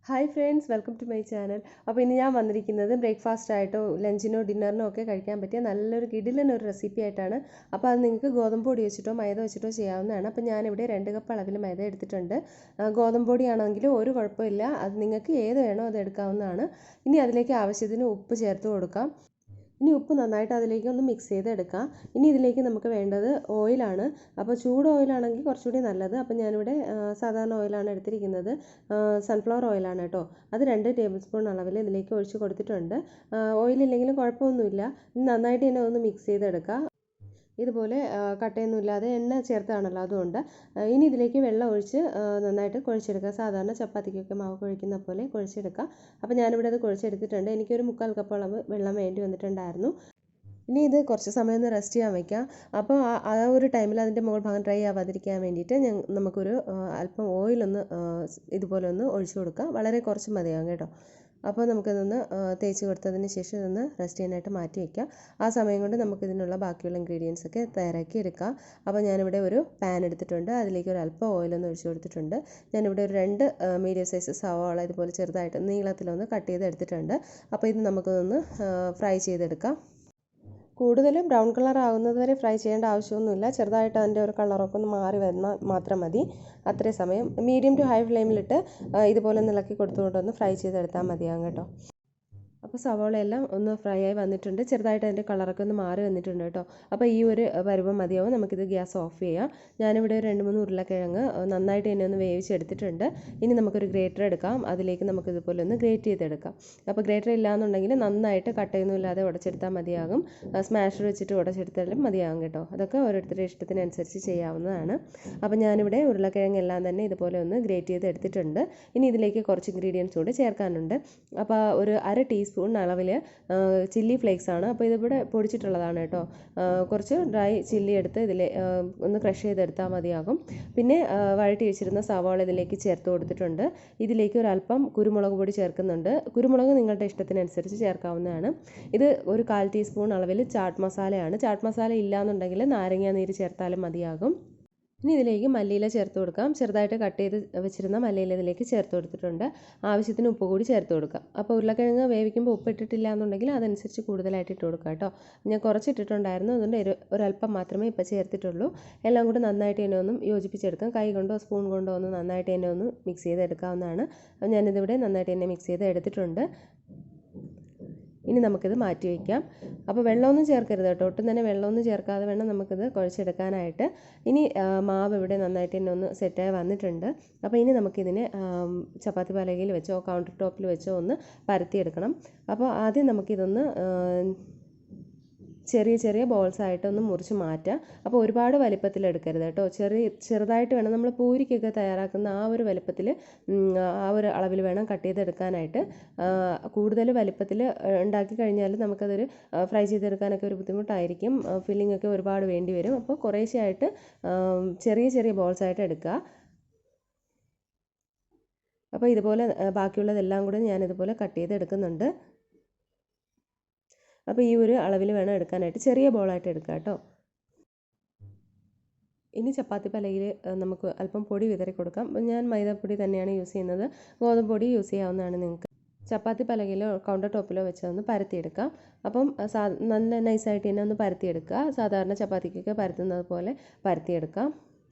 Hi friends, welcome to my channel. അപ്പോൾ ഇന്ന് ഞാൻ വന്നിരിക്കുന്നത് ബ്രേക്ക്ഫാസ്റ്റ് ആയിട്ടോ ലഞ്ചിനോ ഡിന്നറിനോ ഒക്കെ കഴിക്കാൻ പറ്റിയ നല്ലൊരു കിടിലൻ ഒരു റെസിപ്പി ആയിട്ടാണ്. അപ്പോൾ അത് നിങ്ങൾക്ക് ഗോതമ്പ് പൊടി വെച്ചിട്ടോ മൈദ വെച്ചിട്ടോ ചെയ്യാവുന്നതാണ്. അപ്പോൾ ഞാനിവിടെ 2 കപ്പ് അളവിൽ മൈദ എടുത്തിട്ടുണ്ട്. ഗോതമ്പ് പൊടിയാണെങ്കിലും ഒരു കുഴപ്പമില്ല, അത് നിങ്ങൾക്ക് ഏത് വേണോ അത് എടുക്കാവുന്നതാണ്. ഇനി അതിലേക്ക് ആവശ്യത്തിന് ഉപ്പ് ചേർത്ത് കൊടുക്കാം. ഇനി ഉപ്പ് നന്നായിട്ട് അതിലേക്ക് ഒന്ന് മിക്സ് ചെയ്തെടുക്കാം. ഇനി ഇതിലേക്ക് നമുക്ക് വേണ്ടത് ഓയിലാണ്. അപ്പോൾ ചൂട് ഓയിലാണെങ്കിൽ കുറച്ചുകൂടി നല്ലത്. അപ്പോൾ ഞാനിവിടെ സാധാരണ ഓയിലാണ് എടുത്തിരിക്കുന്നത്. സൺഫ്ലവർ ഓയിലാണ് കേട്ടോ. അത് 2 ടേബിൾ സ്പൂൺ അളവിൽ ഇതിലേക്ക് ഒഴിച്ച് കൊടുത്തിട്ടുണ്ട്. ഓയിലില്ലെങ്കിലും കുഴപ്പമൊന്നുമില്ല. നന്നായിട്ട് തന്നെ ഒന്ന് മിക്സ് ചെയ്തെടുക്കാം. ഇതുപോലെ കട്ടയൊന്നുമില്ലാതെ എണ്ണ ചേർത്താണല്ലോ, അതുകൊണ്ട് ഇനി ഇതിലേക്ക് വെള്ളം ഒഴിച്ച് നന്നായിട്ട് കുഴച്ചെടുക്കുക. സാധാരണ ചപ്പാത്തിക്കൊക്കെ മാവ് കുഴക്കുന്ന പോലെ കുഴച്ചെടുക്കുക. അപ്പോൾ ഞാനിവിടെ അത് കുഴച്ചെടുത്തിട്ടുണ്ട്. എനിക്കൊരു 3/4 കപ്പ് അളവ് വെള്ളം വേണ്ടി വന്നിട്ടുണ്ടായിരുന്നു. ഇനി ഇത് കുറച്ച് സമയം ഒന്ന് റെസ്റ്റ് ചെയ്യാൻ വയ്ക്കാം. അപ്പോൾ ആ ഒരു ടൈമിൽ അതിൻ്റെ മുകൾ ഭാഗം ഡ്രൈ ആവാതിരിക്കാൻ വേണ്ടിയിട്ട് നമുക്കൊരു അല്പം ഓയിലൊന്ന് ഇതുപോലെ ഒന്ന് ഒഴിച്ചു കൊടുക്കാം. വളരെ കുറച്ച് മതിയാകും കേട്ടോ. അപ്പോൾ നമുക്കിതൊന്ന് തേച്ച് കൊടുത്തതിന് ശേഷം ഇതൊന്ന് റെസ്റ്റ് ചെയ്യാനായിട്ട് മാറ്റി വയ്ക്കാം. ആ സമയം കൊണ്ട് നമുക്കിതിനുള്ള ബാക്കിയുള്ള ഇൻഗ്രീഡിയൻസ് ഒക്കെ തയ്യാറാക്കി എടുക്കാം. അപ്പോൾ ഞാനിവിടെ ഒരു പാൻ എടുത്തിട്ടുണ്ട്. അതിലേക്ക് ഒരു അല്പം ഓയിലൊന്ന് ഒഴിച്ചു കൊടുത്തിട്ടുണ്ട്. ഞാനിവിടെ ഒരു 2 മീഡിയം സൈസ് സവാള ഇതുപോലെ ചെറുതായിട്ട് നീളത്തിലൊന്ന് കട്ട് ചെയ്ത് എടുത്തിട്ടുണ്ട്. അപ്പോൾ ഇത് നമുക്കൊന്ന് ഫ്രൈ ചെയ്തെടുക്കാം. കൂടുതലും ബ്രൗൺ കളർ ആകുന്നത് വരെ ഫ്രൈ ചെയ്യേണ്ട ആവശ്യമൊന്നുമില്ല. ചെറുതായിട്ട് അതിൻ്റെ ഒരു കളറൊക്കെ ഒന്ന് മാറി വന്നാൽ മാത്രം മതി. അത്രയും സമയം മീഡിയം ടു ഹൈ ഫ്ലെയിമിലിട്ട് ഇതുപോലെ ഒന്ന് ഇളക്കി കൊടുത്തുകൊണ്ടൊന്ന് ഫ്രൈ ചെയ്തെടുത്താൽ മതിയാകും കേട്ടോ. അപ്പോൾ സവാളയെല്ലാം ഒന്ന് ഫ്രൈ ആയി വന്നിട്ടുണ്ട്. ചെറുതായിട്ട് അതിൻ്റെ കളറൊക്കെ ഒന്ന് മാറി വന്നിട്ടുണ്ട് കേട്ടോ. അപ്പോൾ ഈ ഒരു പരുവം മതിയാവും. നമുക്കിത് ഗ്യാസ് ഓഫ് ചെയ്യാം. ഞാനിവിടെ ഒരു 2-3 ഉരുളക്കിഴങ്ങ് നന്നായിട്ട് തന്നെ ഒന്ന് വേവിച്ചെടുത്തിട്ടുണ്ട്. ഇനി നമുക്കൊരു ഗ്രേറ്റർ എടുക്കാം. അതിലേക്ക് നമുക്കിതുപോലെ ഒന്ന് ഗ്രേറ്റ് ചെയ്തെടുക്കാം. അപ്പോൾ ഗ്രേറ്റർ ഇല്ലാന്നുണ്ടെങ്കിൽ നന്നായിട്ട് കട്ടയൊന്നും ഇല്ലാതെ ഉടച്ചെടുത്താൽ മതിയാകും. സ്മാഷർ വെച്ചിട്ട് ഉടച്ചെടുത്താലും മതിയാകും കേട്ടോ. അതൊക്കെ ഓരോരുത്തരുടെ ഇഷ്ടത്തിനനുസരിച്ച് ചെയ്യാവുന്നതാണ്. അപ്പോൾ ഞാനിവിടെ ഉരുളക്കിഴങ്ങ് എല്ലാം തന്നെ ഇതുപോലെ ഒന്ന് ഗ്രേറ്റ് ചെയ്ത് എടുത്തിട്ടുണ്ട്. ഇനി ഇതിലേക്ക് കുറച്ച് ഇൻഗ്രീഡിയൻസ് കൂടി ചേർക്കാനുണ്ട്. അപ്പോൾ ഒരു 1/2 ടീസ്പൂൺ അളവിൽ ചില്ലി ഫ്ലേക്സ് ആണ്. അപ്പോൾ ഇതിവിടെ പൊടിച്ചിട്ടുള്ളതാണ് കേട്ടോ. കുറച്ച് ഡ്രൈ ചില്ലി എടുത്ത് ഇതിൽ ഒന്ന് ക്രഷ് ചെയ്തെടുത്താൽ മതിയാകും. പിന്നെ വഴറ്റി വെച്ചിരുന്ന സവാള ഇതിലേക്ക് ചേർത്ത് കൊടുത്തിട്ടുണ്ട്. ഇതിലേക്ക് ഒരു അല്പം കുരുമുളക് പൊടി ചേർക്കുന്നുണ്ട്. കുരുമുളക് നിങ്ങളുടെ ഇഷ്ടത്തിനനുസരിച്ച് ചേർക്കാവുന്നതാണ്. ഇത് ഒരു 1/4 ടീസ്പൂൺ അളവിൽ ചാട്ട് മസാലയാണ്. ചാട്ട് മസാല ഇല്ലാന്നുണ്ടെങ്കിൽ നാരങ്ങ നീര് ചേർത്താലും മതിയാകും. ഇനി ഇതിലേക്ക് മല്ലിയില ചേർത്ത് കൊടുക്കാം. ചെറുതായിട്ട് കട്ട് ചെയ്ത് വെച്ചിരുന്ന മല്ലിയില ഇതിലേക്ക് ചേർത്ത് കൊടുത്തിട്ടുണ്ട്. ആവശ്യത്തിന് ഉപ്പ് കൂടി ചേർത്ത് കൊടുക്കാം. അപ്പോൾ ഉരുളക്കിഴങ്ങ് വേവിക്കുമ്പോൾ ഉപ്പ് ഇട്ടിട്ടില്ല എന്നുണ്ടെങ്കിൽ അതനുസരിച്ച് കൂടുതലായിട്ട് ഇട്ട് കൊടുക്കാം കേട്ടോ. ഞാൻ കുറച്ച് ഇട്ടിട്ടുണ്ടായിരുന്നു, അതുകൊണ്ട് ഒരല്പം മാത്രമേ ഇപ്പോൾ ചേർത്തിട്ടുള്ളൂ. എല്ലാം കൂടി നന്നായിട്ട് തന്നെ ഒന്ന് യോജിപ്പിച്ചെടുക്കാം. കൈ കൊണ്ടോ സ്പൂൺ കൊണ്ടോ ഒന്ന് നന്നായിട്ട് തന്നെ ഒന്ന് മിക്സ് ചെയ്തെടുക്കാവുന്നതാണ്. ഞാനിതിവിടെ നന്നായിട്ട് തന്നെ മിക്സ് ചെയ്ത് എടുത്തിട്ടുണ്ട്. ഇനി നമുക്കിത് മാറ്റി വയ്ക്കാം. അപ്പോൾ വെള്ളമൊന്നും ചേർക്കരുത് കേട്ടോ. ഒട്ടും തന്നെ വെള്ളമൊന്നും ചേർക്കാതെ വേണം നമുക്കിത് കുഴച്ചെടുക്കാനായിട്ട്. ഇനി മാവ് ഇവിടെ നന്നായിട്ട് തന്നെ ഒന്ന് സെറ്റായി വന്നിട്ടുണ്ട്. അപ്പോൾ ഇനി നമുക്കിതിനെ ചപ്പാത്തി പലകയിൽ വെച്ചോ കൗണ്ടർ ടോപ്പിൽ വെച്ചോ ഒന്ന് പരത്തിയെടുക്കണം. അപ്പോൾ ആദ്യം നമുക്കിതൊന്ന് ചെറിയ ചെറിയ ബോൾസ് ആയിട്ടൊന്ന് മുറിച്ച് മാറ്റാം. അപ്പോൾ ഒരുപാട് വലിപ്പത്തിൽ എടുക്കരുത് കേട്ടോ. ചെറുതായിട്ട് വേണം, നമ്മൾ പൂരിക്കൊക്കെ തയ്യാറാക്കുന്ന ആ ഒരു വലിപ്പത്തിൽ ആ ഒരു അളവിൽ വേണം കട്ട് ചെയ്തെടുക്കാനായിട്ട്. കൂടുതൽ വലിപ്പത്തിൽ ഉണ്ടാക്കി കഴിഞ്ഞാൽ നമുക്കതൊരു ഫ്രൈ ചെയ്തെടുക്കാനൊക്കെ ഒരു ബുദ്ധിമുട്ടായിരിക്കും. ഫില്ലിംഗ് ഒക്കെ ഒരുപാട് വേണ്ടി വരും. അപ്പോൾ കുറേശ്ശെയായിട്ട് ചെറിയ ചെറിയ ബോൾസ് ആയിട്ട് എടുക്കുക. അപ്പോൾ ഇതുപോലെ ബാക്കിയുള്ളതെല്ലാം കൂടെ ഞാനിതുപോലെ കട്ട് ചെയ്തെടുക്കുന്നുണ്ട്. അപ്പോൾ ഈ ഒരു അളവിൽ വേണം എടുക്കാനായിട്ട്. ചെറിയ ബോളായിട്ട് എടുക്കുക കേട്ടോ. ഇനി ചപ്പാത്തി പലകയിൽ നമുക്ക് അല്പം പൊടി വിതറി കൊടുക്കാം. ഞാൻ മൈദപ്പൊടി തന്നെയാണ് യൂസ് ചെയ്യുന്നത്. ഗോതമ്പ് പൊടി യൂസ് ചെയ്യാവുന്നതാണ് നിങ്ങൾക്ക്. ചപ്പാത്തി പലകയിലോ കൗണ്ടർ ടോപ്പിലോ വെച്ച് ഒന്ന് പരത്തിയെടുക്കാം. അപ്പം നല്ല നൈസായിട്ട് തന്നെ ഒന്ന് പരത്തിയെടുക്കുക. സാധാരണ ചപ്പാത്തിക്കൊക്കെ പരത്തുന്നത് പോലെ പരത്തിയെടുക്കാം.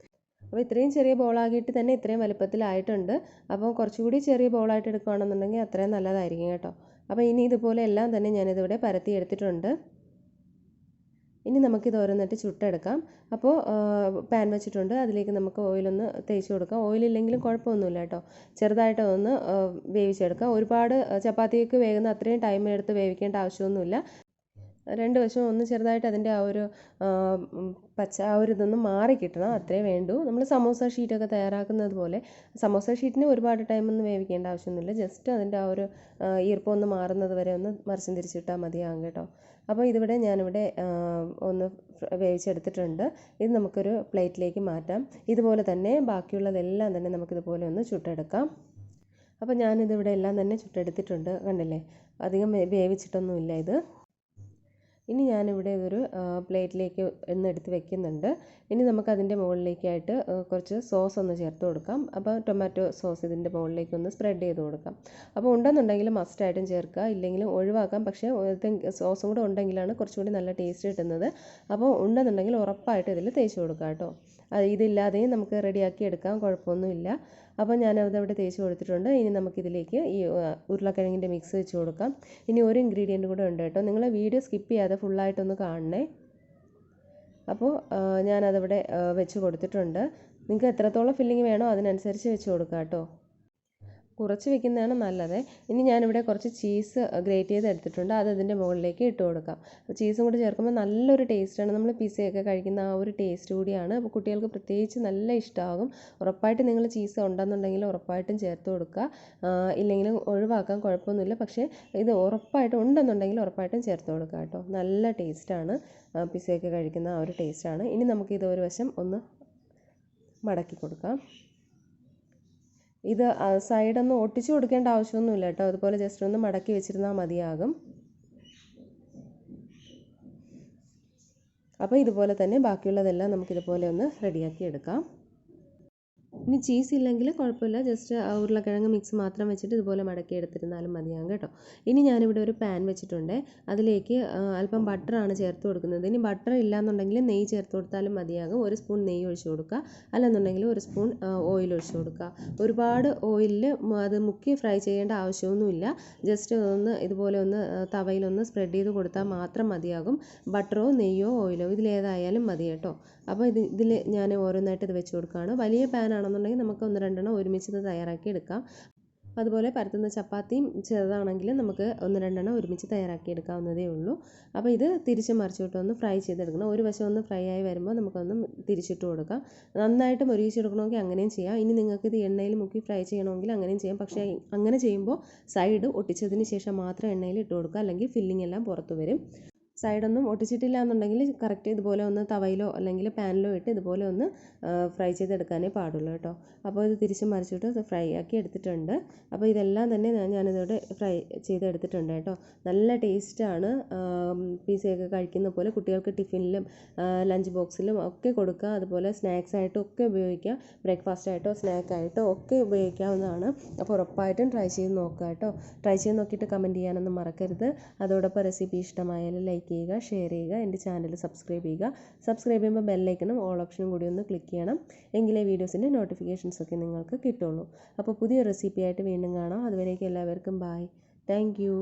അപ്പോൾ ഇത്രയും ചെറിയ ബോളാക്കിയിട്ട് തന്നെ ഇത്രയും വലുപ്പത്തിലായിട്ടുണ്ട്. അപ്പോൾ കുറച്ചുകൂടി ചെറിയ ബോളായിട്ട് എടുക്കുകയാണെന്നുണ്ടെങ്കിൽ അത്രയും നല്ലതായിരിക്കും കേട്ടോ. അപ്പോൾ ഇനി ഇതുപോലെ എല്ലാം തന്നെ ഞാനിതിവിടെ പരത്തി എടുത്തിട്ടുണ്ട്. ഇനി നമുക്കിത് ഓരോന്നിട്ട് ചുട്ടെടുക്കാം. അപ്പോൾ പാൻ വെച്ചിട്ടുണ്ട്. അതിലേക്ക് നമുക്ക് ഓയിലൊന്ന് തേച്ച് കൊടുക്കാം. ഓയിലില്ലെങ്കിലും കുഴപ്പമൊന്നുമില്ല കേട്ടോ. ചെറുതായിട്ട് ഒന്ന് വേവിച്ചെടുക്കാം. ഒരുപാട് ചപ്പാത്തിക്ക് വേകുന്ന അത്രയും ടൈം എടുത്ത് വേവിക്കേണ്ട ആവശ്യമൊന്നുമില്ല. 2 വശവും ഒന്ന് ചെറുതായിട്ട് അതിൻ്റെ ആ ഒരു പച്ച ആ ഒരു ഇതൊന്ന് മാറി കിട്ടണം, അത്രേ വേണ്ടൂ. നമ്മൾ സമോസ ഷീറ്റൊക്കെ തയ്യാറാക്കുന്നത് പോലെ. സമോസ ഷീറ്റിന് ഒരുപാട് ടൈമൊന്നും വേവിക്കേണ്ട ആവശ്യമൊന്നുമില്ല. ജസ്റ്റ് അതിൻ്റെ ആ ഒരു ഈർപ്പം ഒന്ന് മാറുന്നത് വരെ ഒന്ന് മറിച്ചും തിരിച്ചിട്ടാൽ മതിയാകും കേട്ടോ. അപ്പോൾ ഞാനിവിടെ ഒന്ന് വേവിച്ചെടുത്തിട്ടുണ്ട്. ഇത് നമുക്കൊരു പ്ലേറ്റിലേക്ക് മാറ്റാം. ഇതുപോലെ തന്നെ ബാക്കിയുള്ളതെല്ലാം തന്നെ നമുക്കിതുപോലെ ഒന്ന് ചുട്ടെടുക്കാം. അപ്പോൾ ഞാനിതിവിടെ എല്ലാം തന്നെ ചുട്ടെടുത്തിട്ടുണ്ട്. കണ്ടില്ലേ, അധികം വേവിച്ചിട്ടൊന്നുമില്ല ഇത്. ഇനി ഞാനിവിടെ ഒരു പ്ലേറ്റിലേക്ക് ഒന്ന് എടുത്ത് വെക്കുന്നുണ്ട്. ഇനി നമുക്കതിൻ്റെ മുകളിലേക്കായിട്ട് കുറച്ച് സോസ് ഒന്ന് ചേർത്ത് കൊടുക്കാം. അപ്പോൾ ടൊമാറ്റോ സോസ് ഇതിൻ്റെ മുകളിലേക്ക് ഒന്ന് സ്പ്രെഡ് ചെയ്ത് കൊടുക്കാം. അപ്പോൾ ഉണ്ടെന്നുണ്ടെങ്കിൽ മസ്റ്റായിട്ടും ചേർക്കുക, ഇല്ലെങ്കിലും ഒഴിവാക്കാം. പക്ഷേ സോസും കൂടെ ഉണ്ടെങ്കിലാണ് കുറച്ചുകൂടി നല്ല ടേസ്റ്റ് കിട്ടുന്നത്. അപ്പോൾ ഉണ്ടെന്നുണ്ടെങ്കിൽ ഉറപ്പായിട്ട് ഇതിൽ തേച്ച് കൊടുക്കുക കേട്ടോ. ഇതില്ലാതെയും നമുക്ക് റെഡിയാക്കി എടുക്കാം, കുഴപ്പമൊന്നുമില്ല. അപ്പോൾ ഞാനതവിടെ തേച്ച് കൊടുത്തിട്ടുണ്ട്. ഇനി നമുക്കിതിലേക്ക് ഈ ഉരുളക്കിഴങ്ങിൻ്റെ മിക്സ് വെച്ച് കൊടുക്കാം. ഇനി ഒരു ഇൻഗ്രീഡിയൻറ്റ് കൂടെ ഉണ്ട് കേട്ടോ, നിങ്ങൾ വീഡിയോ സ്കിപ്പ് ചെയ്യാതെ ഫുള്ളായിട്ടൊന്ന് കാണണേ. അപ്പോൾ ഞാനതവിടെ വെച്ച് കൊടുത്തിട്ടുണ്ട്. നിങ്ങൾക്ക് എത്രത്തോളം ഫില്ലിങ് വേണോ അതിനനുസരിച്ച് വെച്ച് കൊടുക്കാം കേട്ടോ. കുറച്ച് വെക്കുന്നതാണ് നല്ലത്. ഇനി ഞാനിവിടെ കുറച്ച് ചീസ് ഗ്രേറ്റ് ചെയ്ത് എടുത്തിട്ടുണ്ട്, അത് ഇതിൻ്റെ മുകളിലേക്ക് ഇട്ട് കൊടുക്കാം. ചീസും കൂടി ചേർക്കുമ്പോൾ നല്ലൊരു ടേസ്റ്റാണ്. നമ്മൾ പിസയൊക്കെ കഴിക്കുന്ന ആ ഒരു ടേസ്റ്റ് കൂടിയാണ്. അപ്പോൾ കുട്ടികൾക്ക് പ്രത്യേകിച്ച് നല്ല ഇഷ്ടമാകും. ഉറപ്പായിട്ടും നിങ്ങൾ ചീസ് ഉണ്ടെന്നുണ്ടെങ്കിൽ ഉറപ്പായിട്ടും ചേർത്ത് കൊടുക്കുക, ഇല്ലെങ്കിലും ഒഴിവാക്കാൻ കുഴപ്പമൊന്നുമില്ല. പക്ഷേ ഇത് ഉറപ്പായിട്ടും ഉണ്ടെന്നുണ്ടെങ്കിൽ ഉറപ്പായിട്ടും ചേർത്ത് കൊടുക്കുക കേട്ടോ. നല്ല ടേസ്റ്റാണ്, പിസയൊക്കെ കഴിക്കുന്ന ആ ഒരു ടേസ്റ്റാണ്. ഇനി നമുക്കിത് ഒരു വശം ഒന്ന് മടക്കി കൊടുക്കാം. ഇത് സൈഡൊന്നും ഒട്ടിച്ചു കൊടുക്കേണ്ട ആവശ്യമൊന്നുമില്ല കേട്ടോ, അതുപോലെ ജസ്റ്റ് ഒന്ന് മടക്കി വെച്ചിരുന്നാൽ മതിയാകും. അപ്പോൾ ഇതുപോലെ തന്നെ ബാക്കിയുള്ളതെല്ലാം നമുക്കിതുപോലെ ഒന്ന് റെഡിയാക്കി എടുക്കാം. ഇനി ചീസ് ഇല്ലെങ്കിൽ കുഴപ്പമില്ല, ജസ്റ്റ് ഉരുളക്കിഴങ്ങ് മിക്സ് മാത്രം വെച്ചിട്ട് ഇതുപോലെ മടക്കി എടുത്തിരുന്നാലും മതിയാകും കേട്ടോ. ഇനി ഞാനിവിടെ ഒരു പാൻ വെച്ചിട്ടുണ്ട്, അതിലേക്ക് അല്പം ബട്ടറാണ് ചേർത്ത് കൊടുക്കുന്നത്. ഇനി ബട്ടർ ഇല്ലയെന്നുണ്ടെങ്കിൽ നെയ്യ് ചേർത്ത് കൊടുത്താലും മതിയാകും. ഒരു സ്പൂൺ നെയ്യ് ഒഴിച്ച് കൊടുക്കുക, അല്ലെന്നുണ്ടെങ്കിൽ ഒരു സ്പൂൺ ഓയിൽ ഒഴിച്ച് കൊടുക്കുക. ഒരുപാട് ഓയിലിൽ അത് മുക്കി ഫ്രൈ ചെയ്യേണ്ട ആവശ്യമൊന്നുമില്ല. ജസ്റ്റ് ഒന്ന് ഇതുപോലെ ഒന്ന് തവയിലൊന്ന് സ്പ്രെഡ് ചെയ്ത് കൊടുത്താൽ മാത്രം മതിയാകും. ബട്ടറോ നെയ്യോ ഓയിലോ ഇതിലേതായാലും മതി കേട്ടോ. അപ്പോൾ ഇതിൽ ഞാൻ ഓരോന്നായിട്ട് ഇത് വെച്ച് കൊടുക്കുകയാണ്. വലിയ പാൻ ആണെന്നുണ്ടെങ്കിൽ നമുക്ക് 1-2 ഒരുമിച്ച് ഇത് തയ്യാറാക്കി എടുക്കാം. അതുപോലെ പരത്തുന്ന ചപ്പാത്തിയും ചെറുതാണെങ്കിൽ നമുക്ക് 1-2 ഒരുമിച്ച് തയ്യാറാക്കി എടുക്കാവുന്നതേ ഉള്ളൂ. അപ്പോൾ ഇത് തിരിച്ച് മറിച്ചിട്ട് ഒന്ന് ഫ്രൈ ചെയ്തെടുക്കണം. ഒരു വശം ഒന്ന് ഫ്രൈ ആയി വരുമ്പോൾ നമുക്കൊന്ന് തിരിച്ചിട്ട് കൊടുക്കാം. നന്നായിട്ട് മൊരിയിച്ചെടുക്കണമെങ്കിൽ അങ്ങനെയും ചെയ്യാം. ഇനി നിങ്ങൾക്ക് ഇത് എണ്ണയിൽ മുക്കി ഫ്രൈ ചെയ്യണമെങ്കിൽ അങ്ങനെയും ചെയ്യാം. പക്ഷേ അങ്ങനെ ചെയ്യുമ്പോൾ സൈഡ് ഒട്ടിച്ചതിന് ശേഷം മാത്രം എണ്ണയിൽ ഇട്ട് കൊടുക്കുക, അല്ലെങ്കിൽ ഫില്ലിംഗ് എല്ലാം പുറത്ത് വരും. സൈഡൊന്നും ഒട്ടിച്ചിട്ടില്ല എന്നുണ്ടെങ്കിൽ കറക്റ്റ് ഇതുപോലെ ഒന്ന് തവയിലോ അല്ലെങ്കിൽ പാനിലോ ഇട്ട് ഇതുപോലെ ഒന്ന് ഫ്രൈ ചെയ്തെടുക്കാനേ പാടുള്ളൂ കേട്ടോ. അപ്പോൾ ഇത് തിരിച്ച് മറിച്ചിട്ട് ഫ്രൈ ആക്കി എടുത്തിട്ടുണ്ട്. അപ്പോൾ ഇതെല്ലാം തന്നെ ഞാനിതോടെ ഫ്രൈ ചെയ്തെടുത്തിട്ടുണ്ട് കേട്ടോ. നല്ല ടേസ്റ്റാണ്. പിസയൊക്കെ കഴിക്കുന്ന പോലെ കുട്ടികൾക്ക് ടിഫിനിലും ലഞ്ച് ബോക്സിലും ഒക്കെ കൊടുക്കുക. അതുപോലെ സ്നാക്സ് ആയിട്ടും ഒക്കെ ഉപയോഗിക്കാം. ബ്രേക്ക്ഫാസ്റ്റ് ആയിട്ടോ സ്നാക്കായിട്ടോ ഒക്കെ ഉപയോഗിക്കാവുന്നതാണ്. അപ്പോൾ ഉറപ്പായിട്ടും ട്രൈ ചെയ്ത് നോക്കുക കേട്ടോ. ട്രൈ ചെയ്ത് നോക്കിയിട്ട് കമൻറ്റ് ചെയ്യാനൊന്നും മറക്കരുത്. അതോടൊപ്പം റെസിപ്പി ഇഷ്ടമായാലും ലൈക്ക് ചെയ്യുക, ഷെയർ ചെയ്യുക, എൻ്റെ ചാനൽ സബ്സ്ക്രൈബ് ചെയ്യുക. സബ്സ്ക്രൈബ് ചെയ്യുമ്പോൾ ബെല്ലൈക്കണും ഓൾ ഓപ്ഷനും കൂടി ഒന്ന് ക്ലിക്ക് ചെയ്യണം. എങ്കിലേ വീഡിയോസിൻ്റെ നോട്ടിഫിക്കേഷൻസ് ഒക്കെ നിങ്ങൾക്ക് കിട്ടുള്ളൂ. അപ്പോൾ പുതിയ റെസിപ്പി ആയിട്ട് വീണ്ടും കാണാം. അതുവരേക്കും എല്ലാവർക്കും ബൈ. Thank you.